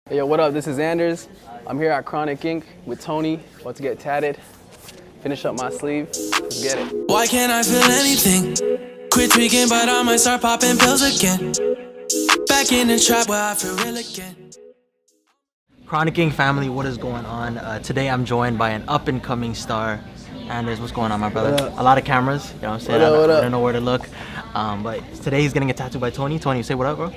Hey, yo, what up? This is Anders. I'm here at Chronic Ink with Tony, about to get tatted. Finish up my sleeve. Let's get it. Why can't I feel anything? Quit tweaking, but I might start popping pills again. Back in the trap where I feel real again. Chronic Ink family, what is going on? Today I'm joined by an up-and-coming star. Anders, what's going on, my brother? A lot of cameras, you know what I'm saying? What up? I don't know where to look. But today he's getting a tattoo by Tony. Tony, say what up, bro?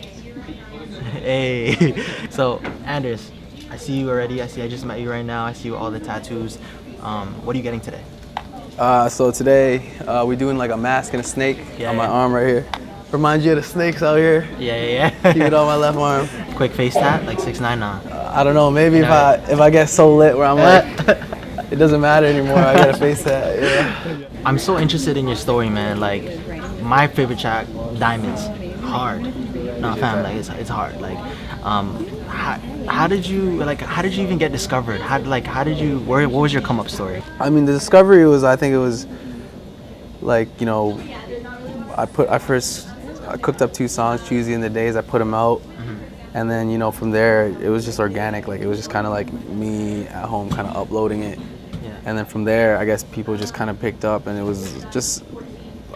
Hey. So, Anders, I see you already. I just met you right now. I see you all the tattoos. What are you getting today? So today we're doing like a mask and a snake on my arm right here. Reminds you of the snakes out here. Yeah. Keep it on my left arm. Quick face tat, like 6'9", nah. I don't know. Maybe if I get so lit where I'm like, it doesn't matter anymore. I got a face tat. Yeah. I'm so interested in your story, man. Like, my favorite track, Diamonds, hard. No, fam, like it's hard. Like, how did you even get discovered? What was your come up story? I mean, the discovery was, I think it was like, you know, I cooked up 2 songs, Choosy and the Days. I put them out, and then, you know, from there it was just organic. Like, it was just kind of like me at home, kind of uploading it, and then from there, I guess people just kind of picked up, and it was just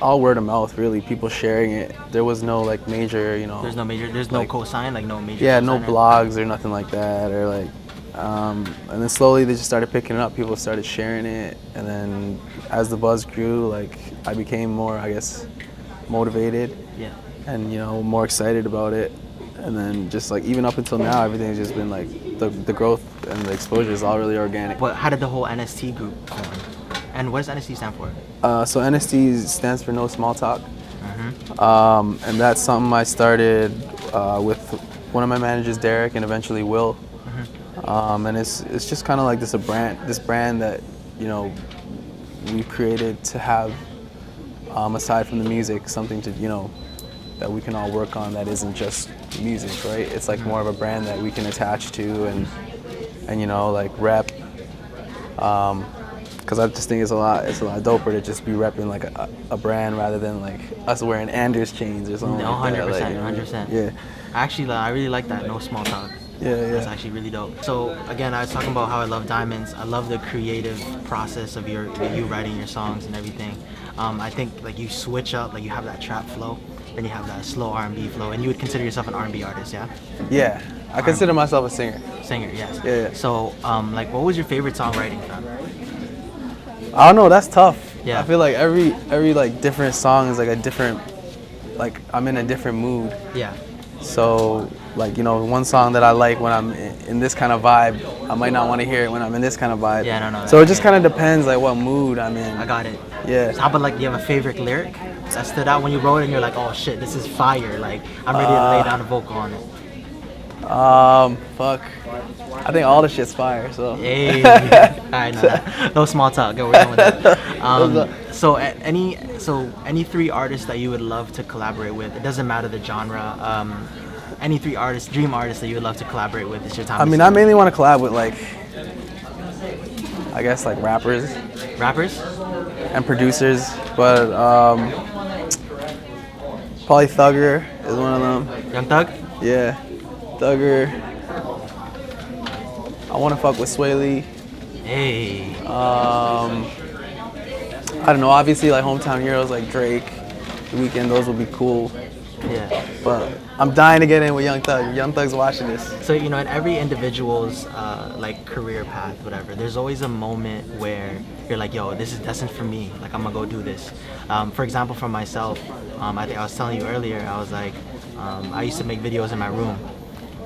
all word of mouth, really. People sharing it. There was no like major, you know. There's no like, cosign, like no major. Yeah, no blogs or nothing like that, or like. And then slowly they just started picking it up. People started sharing it, and then as the buzz grew, like I became more, I guess, motivated. Yeah. And you know, more excited about it. And then just like even up until now, everything's just been like the growth and the exposure is all really organic. But how did the whole NST group form? And what does NST stand for? So NST stands for No Small Talk. And that's something I started with one of my managers, Derek, and eventually Will. And it's just kind of like this brand that, you know, we've created to have, aside from the music, something to, you know, that we can all work on that isn't just music, right? It's like more of a brand that we can attach to and you know, like rep. Because I just think it's a lot doper to just be repping like a brand rather than like us wearing Anders chains or something. No, 100%, like that, you know? 100%. Yeah. Actually, I really like that, no small talk. Yeah. That's actually really dope. So again, I was talking about how I love Diamonds. I love the creative process of you writing your songs and everything. I think like you switch up, like you have that trap flow, then you have that slow R&B flow, and you would consider yourself an R&B artist, yeah? Yeah, I consider myself a singer. Singer, yes. Yeah. So, like, what was your favorite songwriting? I don't know, that's tough. Yeah. I feel like every like different song is like a different, like I'm in a different mood. Yeah. So like, you know, one song that I like when I'm in this kind of vibe, I might not want to hear it when I'm in this kind of vibe. Yeah, no. So it just kind of depends like what mood I'm in. I got it. Yeah. So how about like, do you have a favorite lyric that stood out when you wrote it and you're like, oh shit, this is fire, like I'm ready to lay down a vocal on it? Fuck. I think all the shit's fire, so. Hey. Alright, no small talk. Go, we're going with that. So any 3 artists that you would love to collaborate with, it doesn't matter the genre, any 3 artists, dream artists that you would love to collaborate with, it's your time. I mean, I mainly want to collab with like, I guess like rappers and producers, but probably Thugger is one of them. Young Thug? Yeah, Thugger. I want to fuck with Sway Lee. Hey. I don't know, obviously like hometown heroes like Drake, The Weeknd, those would be cool. Yeah. But I'm dying to get in with Young Thug. Young Thug's watching this. So, you know, in every individual's like career path, whatever, there's always a moment where you're like, yo, this is destined for me. Like, I'm gonna go do this. For example, for myself, I think I was telling you earlier, I was like, I used to make videos in my room.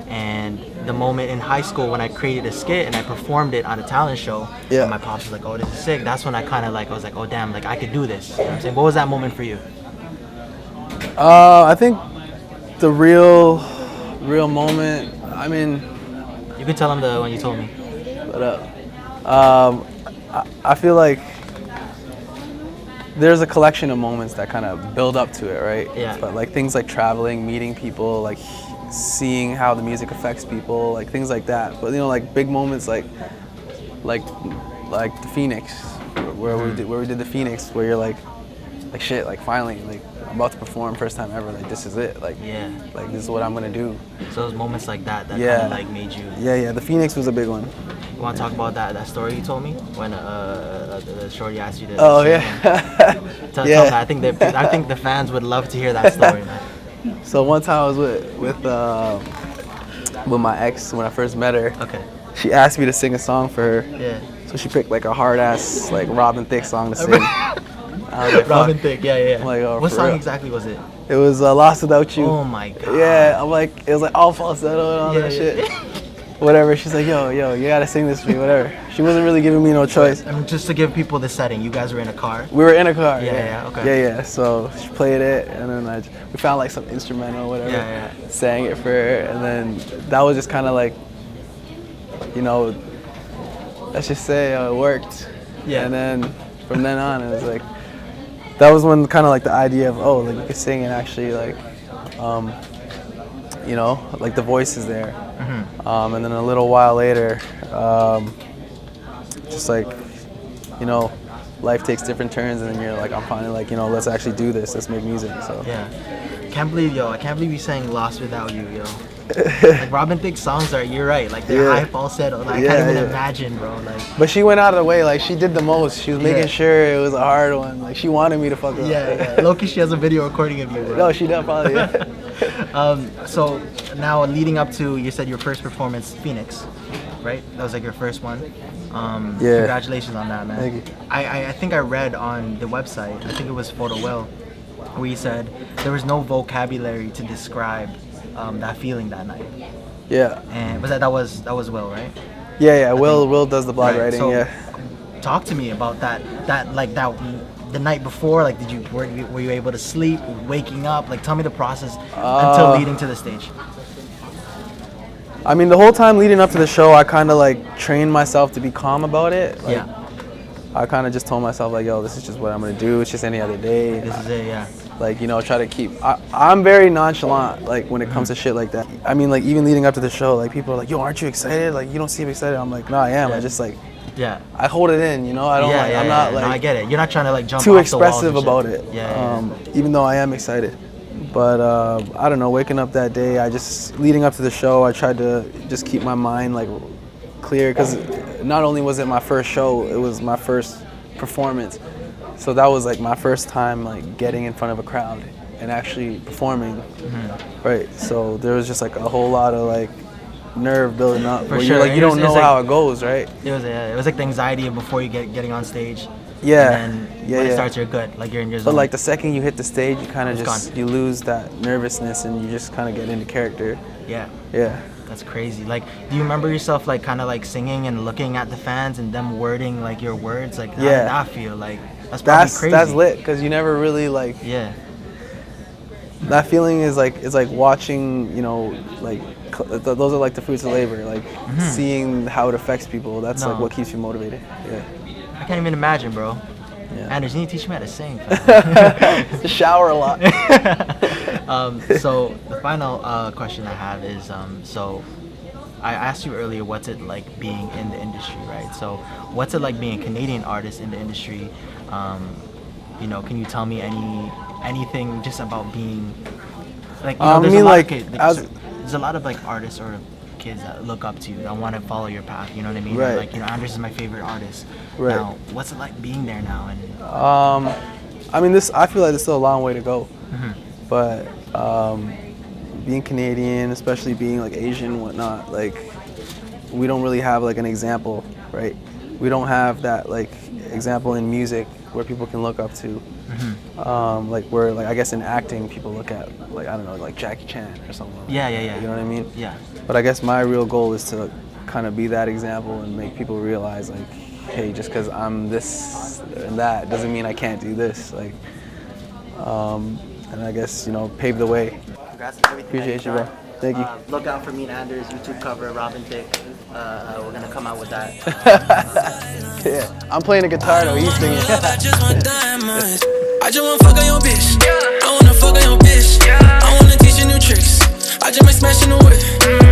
And the moment in high school when I created a skit and I performed it on a talent show, and my pops was like, oh, this is sick. That's when I kind of like, I was like, oh, damn, like I could do this. You know what I'm saying? What was that moment for you? I think the real moment, I mean... You can tell him the one you told me. What up? I feel like there's a collection of moments that kind of build up to it, right? Yeah. But like things like traveling, meeting people, like seeing how the music affects people, like things like that. But you know, like big moments like the Phoenix, where we did the Phoenix, where you're like shit, like finally, like I'm about to perform, first time ever. Like this is it. Like like this is what I'm gonna do. So those moments like that kind of like made you. Yeah. The Phoenix was a big one. You want to talk about that story you told me when the shorty asked you to? Oh yeah. Tell me, I think the fans would love to hear that story, man. So one time I was with my ex when I first met her. Okay. She asked me to sing a song for her. Yeah. So she picked like a hard ass like Robin Thicke song to sing. I was like, Robin Thicke, yeah. I'm like, oh, what song real? exactly was it? It was Lost Without You. Oh my god. Yeah, I'm like, it was like all falsetto and all that shit. Whatever. She's like, yo, you gotta sing this for me, whatever. She wasn't really giving me no choice. I mean, just to give people the setting, you guys were in a car. We were in a car. Okay. Yeah. So she played it, and then we found like some instrumental, or whatever. Sang it for her, and then that was just kind of like, you know, let's just say it worked. Yeah. And then from then on, it was like, that was when kind of like the idea of, oh, like you could sing and actually like, you know, like the voice is there. And then a little while later, just like, you know, life takes different turns, and then you're like, I'm finally like, you know, let's actually do this. Let's make music. So yeah, I can't believe you sang "Lost Without You," yo. Like Robin Thicke's songs are, you're right, like they're high falsetto. Like, I can't even imagine, bro. Like, but she went out of the way. Like she did the most. She was making sure it was a hard one. Like she wanted me to fuck her up. Loki, she has a video recording of you, bro. No, she did probably. So now leading up to, you said your first performance, Phoenix, right? That was like your first one. Congratulations on that, man. Thank you. I think I read on the website, I think it was Photo Will, where you said there was no vocabulary to describe that feeling that night. Yeah. And that was Will, right? Yeah. Will does the blog writing. So talk to me about that the night before. Like, were you able to sleep, waking up? Like, tell me the process until leading to the stage. I mean, the whole time leading up to the show, I kind of like trained myself to be calm about it. Like, I kind of just told myself like, yo, this is just what I'm gonna do. It's just any other day. This is it, yeah. Like, you know, try to keep. I'm very nonchalant, like when it comes to shit like that. I mean, like even leading up to the show, like people are like, yo, aren't you excited? Like, you don't seem excited. I'm like, no, I am. I just like, I hold it in, you know. I don't I'm not like. No, I get it. You're not trying to like jump too off the walls expressive about it. Even though I am excited. But I don't know, waking up that day, leading up to the show, I tried to just keep my mind like clear, because not only was it my first show, it was my first performance. So that was like my first time like getting in front of a crowd and actually performing. Right. So there was just like a whole lot of like nerve building up. For where sure. You're like, you don't know how it goes, right? It was like the anxiety of before you getting on stage. Yeah. And then when it starts, you're good. Like you're in your zone. But like the second you hit the stage, you kind of just you lose that nervousness and you just kind of get into character. Yeah. Yeah. That's crazy. Like, do you remember yourself like kind of like singing and looking at the fans and them wording like your words? Like, how did that feel? Like, that's probably crazy. That's lit, because you never really like. Yeah. That feeling is like, it's like watching, you know, like those are like the fruits of labor, like seeing how it affects people. That's like what keeps you motivated. Yeah. I can't even imagine, bro. Yeah. Anders, you need to teach me how to sing. Shower a lot. So the final question I have is, so I asked you earlier, what's it like being in the industry, right? So what's it like being a Canadian artist in the industry? You know, can you tell me anything just about being like, you know, there's a lot of like artists or kids that look up to you, that want to follow your path, you know what I mean? Right. Like, you know, Anders is my favorite artist. Right. Now, what's it like being there now? And I mean, I feel like there's still a long way to go. But being Canadian, especially being like Asian and whatnot, like we don't really have like an example, right? We don't have that like example in music where people can look up to. Like where, like, I guess in acting people look at, like, I don't know, like Jackie Chan or something. Yeah. You know what I mean? Yeah. But I guess my real goal is to kind of be that example and make people realize, like, hey, just because I'm this and that doesn't mean I can't do this. Like, and I guess, you know, pave the way. Congrats on everything. Appreciate you, bro. Thank you. Look out for me and Anders' YouTube cover, Robin Thicke. We're gonna come out with that. Yeah, I'm playing the guitar though. He's singing. I just wanna fuck on your bitch. I wanna fuck on your bitch. I wanna teach you new tricks. I just might smash in the whip.